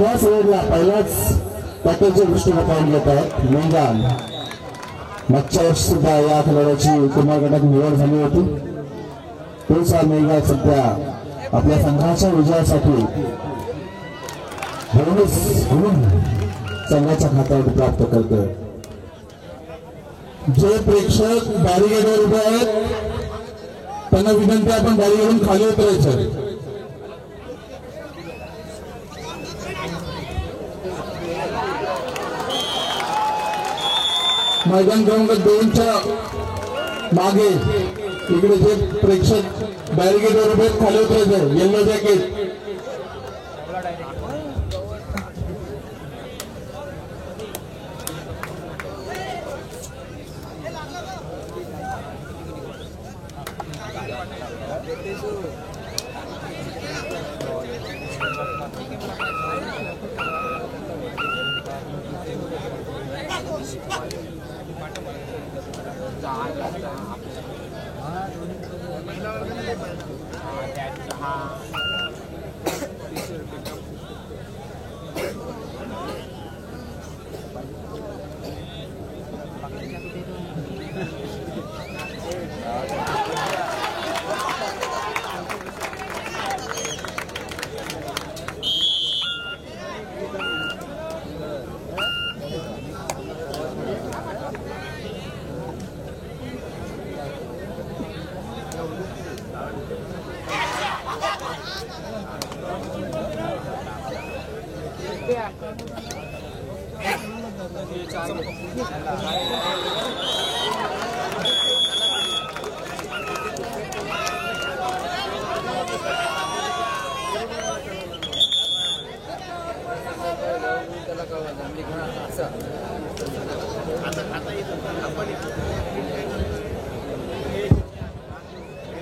पहिल्याच वेळेला पहिल्याच पॅकेजच्या दृष्टीने पाहून घेत आहेत मैदान. मागच्या वर्षी सुद्धा या खेळाडूची कुमार गटात निवड झाली होती. तोच हा मेघा सध्या आपल्या संघाच्या विजयासाठी संघाच्या खात्यावर प्राप्त करतोय. जे प्रेक्षक बॅरिगेडवर उभे आहेत त्यांना विनंती आपण बॅरिगेडून खाली उतरायचं. मैदान क्रमांक 2च्या मागे इकडे जे प्रेक्षक बॅरिगेडवर उभे खाली उतरायचं. येलो जॅकेट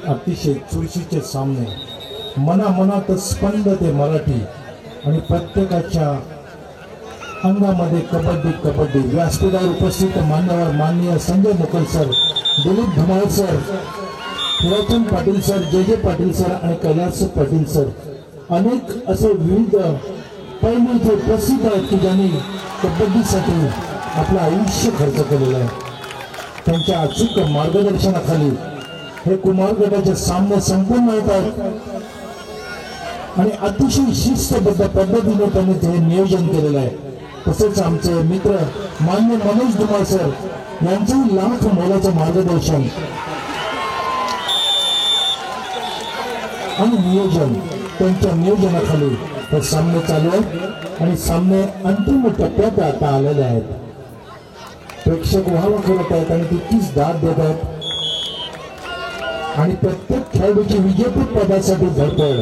अतिशय चुरशीचे सामने, मनामनात स्पंद ते मराठी आणि प्रत्येकाच्या अंगामध्ये कबड्डी कबड्डी. व्यासपीठावर उपस्थित मान्यवर माननीय Sanjay Mukul sir, Dilip Dhumal sir, Hirachand Patil sir, जे पाटील सर आणि कैलास पाटील सर, अनेक असे विविध पैलू जे प्रसिद्ध आहेत की ज्यांनी कबड्डीसाठी आपलं आयुष्य खर्च केलेलं आहे. त्यांच्या अचूक मार्गदर्शनाखाली हे कुमार गटाचे सामने संपूर्ण होत आहेत आणि अतिशय शिस्तबद्ध पद्धतीने त्यांनी ते नियोजन केलेलं आहे. तसेच आमचे मित्र मान्य मनोज धुमाळ सर यांचे लाख मोलाचं मार्गदर्शन आणि नियोजन, त्यांच्या नियोजनाखाली हे सामने चालू आहेत आणि सामने अंतिम टप्प्यात आता आलेले आहेत. प्रेक्षक व्हावा करत आहेत आणि तितकीच दाद देत आहेत आणि प्रत्येक खेळाडूची विजेतेपद पदासाठी धडपड.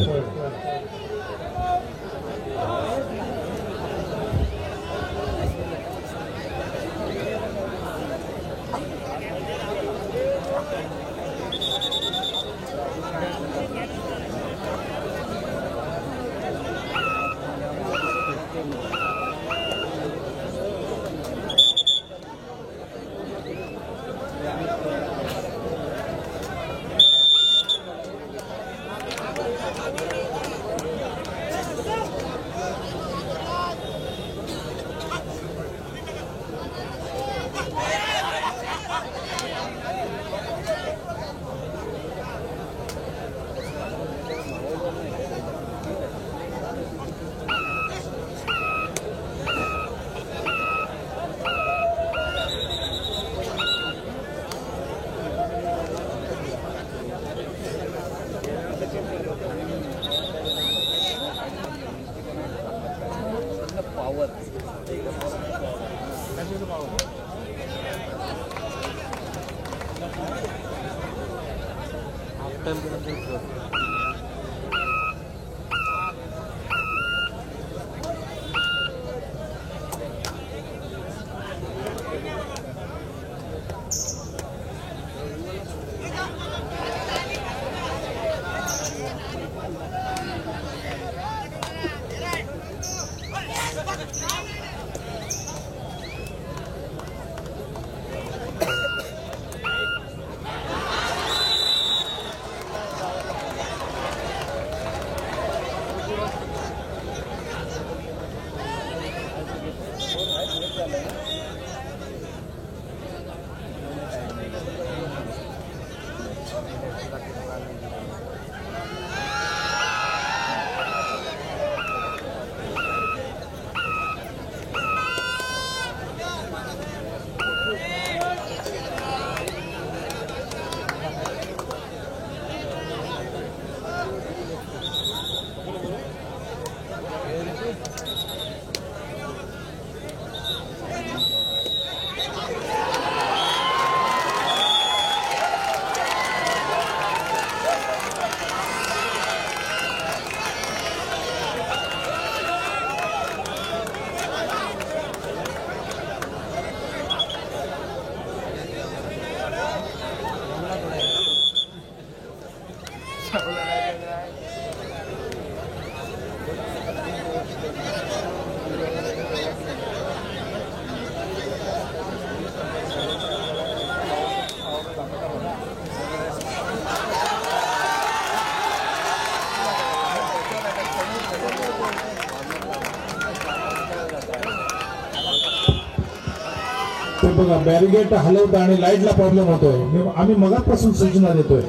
ते बघा बॅरिगेट हलवतं आणि लाईटला प्रॉब्लेम होतोय. आम्ही मगापासून सूचना देतोय,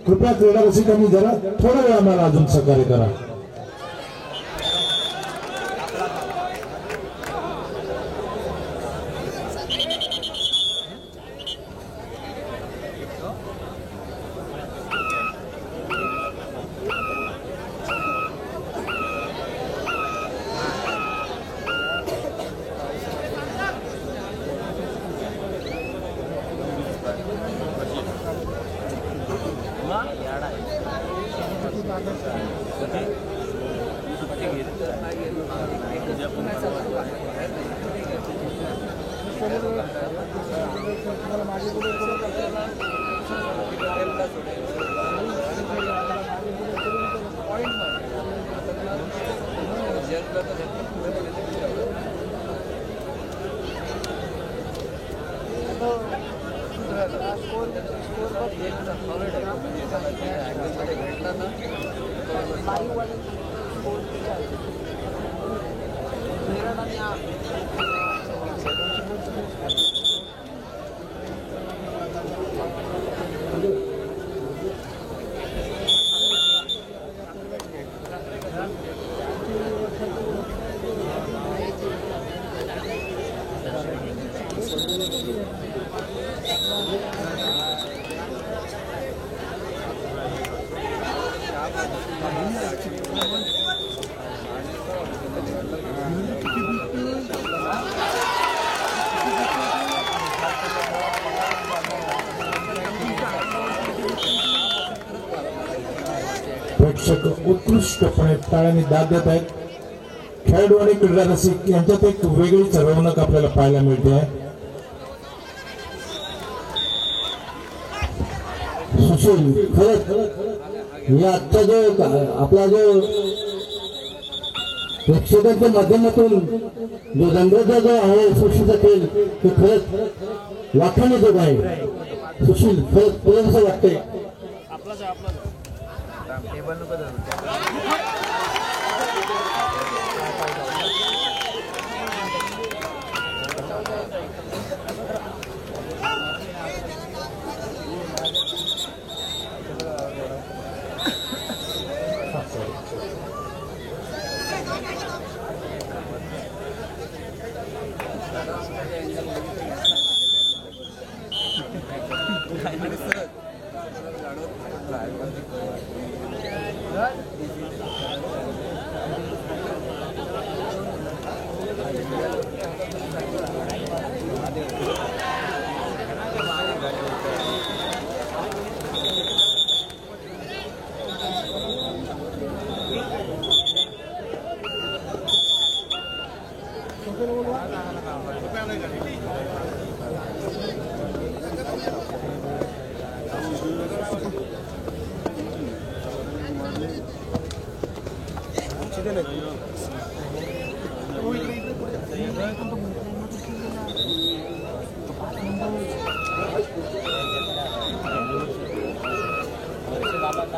कृपया क्रीडा रसिकांनी जरा थोडा वेळ आम्हाला अजून सहकार्य करा. प्रेक्षक उत्कृष्टपणे टाळ्यांनी दाद देत आहेत. खेळाडू आणि क्रीडा रसिक यांच्यात एक वेगळीच रौनक आपल्याला पाहायला मिळते आहे. सुशील खरंच या आजचा जो आपला जो प्रेक्षकांच्या माध्यमातून जो रंगाचा जो आहे सुशीलचा खेळ तो खरंच वाखाणण्याजोग आहे. सुशील खरंच तुला कसं वाटतंय?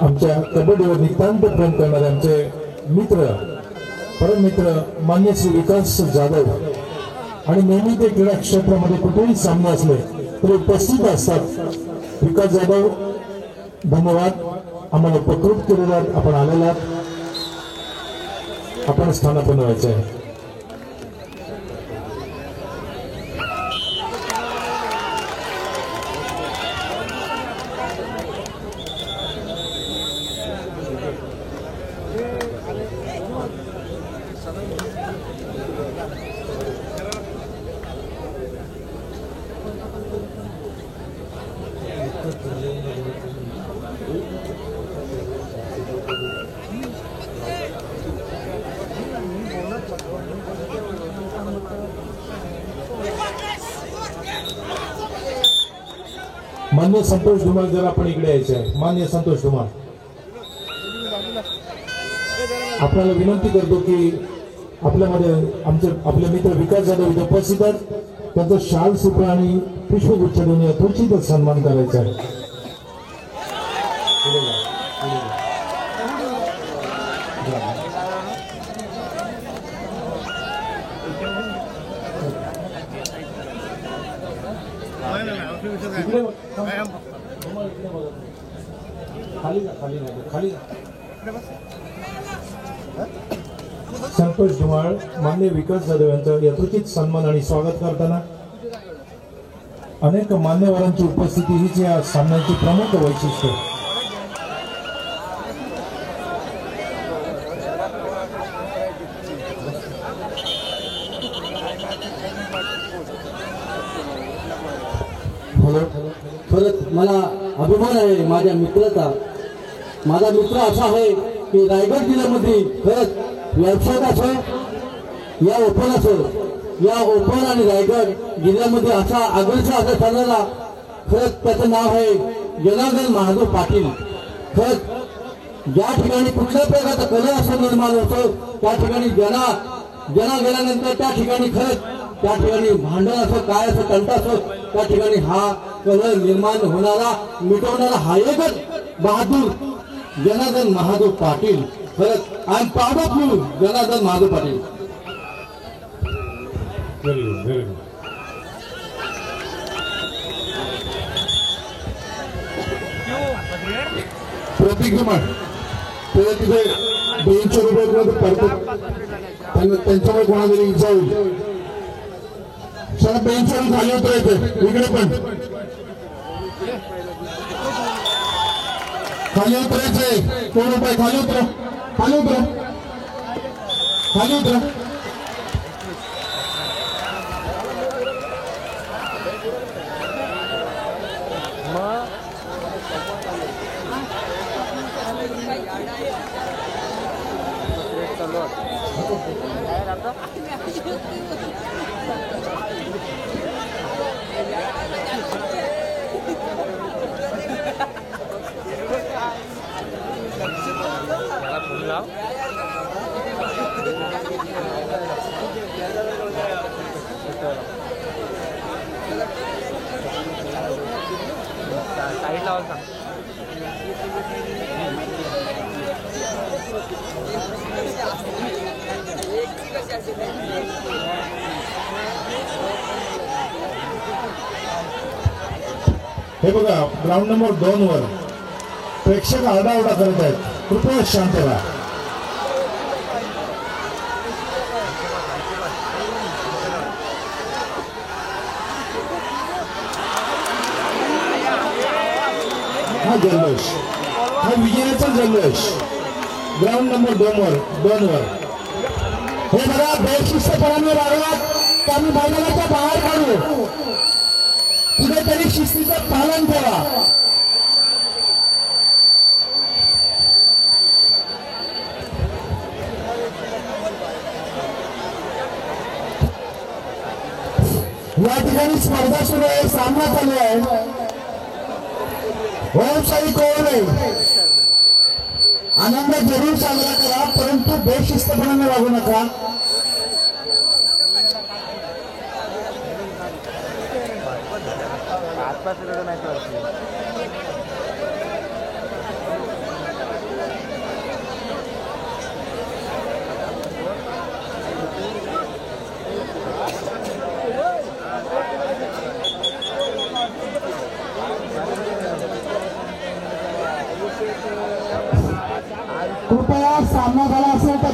आमच्या कबड्डीवर नितांत प्रेम करणारे आमचे मित्र परममित्र मान्य श्री विकास जाधव आणि नेहमी ते क्रीडा क्षेत्रामध्ये कुठेही सामने असले तरी उपस्थित असतात। विकास जाधव धन्यवाद, आम्हाला उपकृत केलेला आपण आलेला, आपण स्थानापन्न व्हायचं आहे। मान्य संतोष धुमाळ, जर आपण इकडे यायचे आहे। मान्य संतोष धुमाळ, आपल्याला विनंती करतो की आपल्यामध्ये आपले मित्र विकास जाधव इथे उपस्थित आहेत, त्यांचा शाल सुपा आणि पुष्पगुच्छ देऊन यथोचित सन्मान करायचा आहे। संतोष धुमाळ मान्य विकास जाधव यांचं यथोचित सन्मान आणि स्वागत करताना अनेक मान्यवरांची उपस्थिती हीच या सामन्याची प्रमुख वैशिष्ट्य। खरंच मला अभिमान आहे माझ्या मित्राचा। माझा मित्र असा आहे की रायगड जिल्ह्यामध्ये खरंच व्यावसायिक असो या ओपन असो, या ओपन आणि रायगड जिल्ह्यामध्ये असा आदर्श असा ठरलेला खरंच त्याचं नाव आहे जनार्दन महादेव पाटील। खरंच ज्या ठिकाणी कुठल्याही प्रकारचा कलर असं निर्माण होतो त्या ठिकाणी जना गेल्यानंतर त्या ठिकाणी खरंच त्या ठिकाणी भांडण असो काय असो तंटा असो त्या ठिकाणी हा कलर निर्माण होणारा मिटवणारा हा एकच बहादूर जनार्दन महादेव पाटील। खरंच I am proud of you Janardan Mahadev Patil. Very good, very good. Prateek Dhumal ते तिथे 200 रुपये पडतात, त्यांच्यामुळे कोणातरी इच्छा होईल सगळं बेंचवरून खाली उतरायचं। इकडे पण खाली उतरायचंय, 2 रुपये खाली उतरा, खाली उतरा, खाली उतरा। हे बघा, ग्राउंड नंबर 2 वर प्रेक्षक आरडाओरडा करत आहेत, कृपया शांत राहा। हा जल्लोष, हा विजयाचा जल्लोष ग्राउंड नंबर 2 वर। हे बघा, बेशिस्तपणाने वागलात तर आम्ही मैदानाच्या बाहेर काढू, कुठेतरी शिस्तीचं पालन करा। या ठिकाणी स्पर्धा सुरू आहे, सामना चालू आहे, व्यवसायिक कोण आहे, आनंद जरूर साजरा करा परंतु बेशिस्तपणाने वागू नका।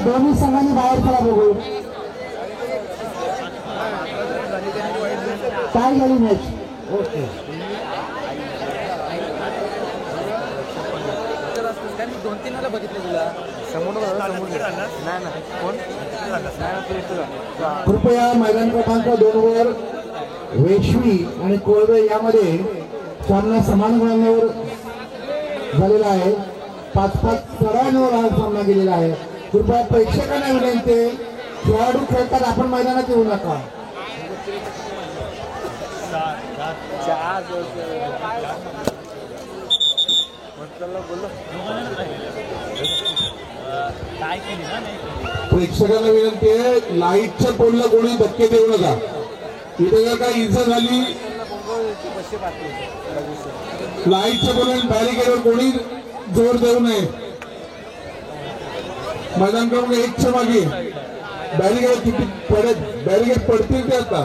दोन्ही संघांनी बाहेर पडा बघू काय झाली मॅच. ओके दोन तीन वेळा बघितले तुला समोर कृपया मैदान क्रमांक 2 वर वेशवी आणि कोळवे यामध्ये सामना समान गुणांवर झालेला आहे. 5-5 चढाईवर हा सामना गेलेला आहे. कृपया प्रेक्षकांना विनंती आहे, खेळाडू खेळतात आपण मैदानात येऊ नका. प्रेक्षकांना विनंती आहे, लाईटच्या पोलला कोणी धक्के देऊ नका. इथे जर काही इजा झाली लाईटच्या पोलला बॅरिकेडवर कोणी जोर देऊ नये. मैदान क्रमांक 1 च्या मागे बॅरिकेड किती बॅरिकेड पडतील ते आता